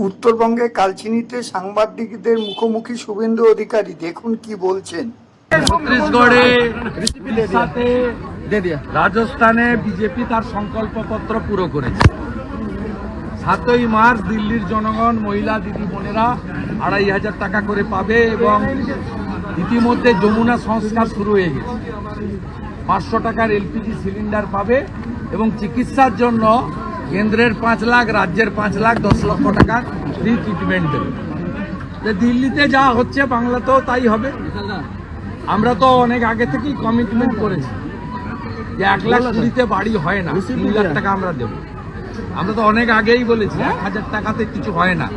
উত্তরবঙ্গে কালচিনিতে সাংবাদিকদের মুখোমুখি শুভেন্দু অধিকারী, দেখুন কি বলছেন। ছত্তিশগড়ে, রাজস্থানে বিজেপি তার সংকল্পপত্র পুরো করেছে। 7ই মার্চ দিল্লির জনগণ, মহিলা দিদি বোনেরা 2500 টাকা করে পাবে এবং ইতিমধ্যে যমুনা সংস্কার শুরু হয়ে গেছে। 500 টাকার এলপিজি সিলিন্ডার পাবে এবং চিকিৎসার জন্য কেন্দ্রের 5 লাখ, রাজ্যের 5 লাখ, 10 লক্ষ টাকার ফ্রি ট্রিটমেন্ট দেবে। দিল্লিতে যা হচ্ছে বাংলাতেও তাই হবে। আমরা তো অনেক আগে থেকেই কমিটমেন্ট করেছি যে 1,20,000 বাড়ি হয় না, 3 লাখ টাকা আমরা দেবো। আমরা তো অনেক আগেই বলেছি 1,000 টাকাতে কিছু হয় না।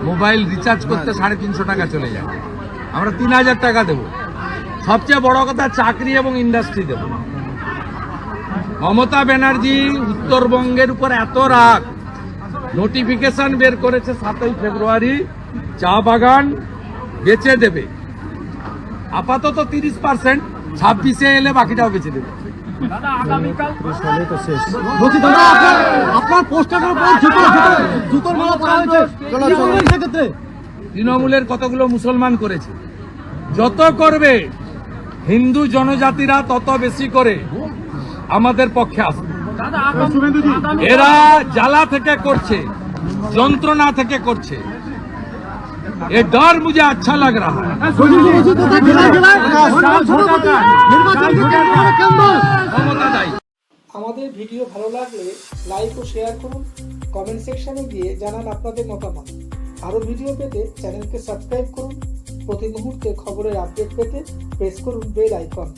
মোবাইল রিচার্জ করতে 350 টাকা চলে যায়, আমরা 3,000 টাকা দেবো। সবচেয়ে বড় কথা, চাকরি এবং ইন্ডাস্ট্রি দেবো। মমতা ব্যানার্জি উত্তরবঙ্গের উপর এত রাগ, নোটিফিকেশন বের করেছে 7ই ফেব্রুয়ারি, চা বাগান বেচে দেবে। আপাতত 30%, 26-এ এলে বাকিটাও বেচে দেবে। তৃণমূলের কতগুলো মুসলমান করেছে, যত করবে হিন্দু জনজাতিরা তত বেশি করে আমাদের পক্ষে আসবে। এরা জ্বালা থেকে করছে, যন্ত্রণা থেকে করছে। ये डर मुझे अच्छा लग रहा है। আমাদের ভিডিও ভালো লাগলে লাইক ও শেয়ার করুন, কমেন্ট সেকশনে গিয়ে জানান আপনাদের মতামত। আরো ভিডিও পেতে চ্যানেলকে সাবস্ক্রাইব করুন। প্রতি মুহূর্তে খবরের আপডেট পেতে প্রেস করুন বেল আইকন।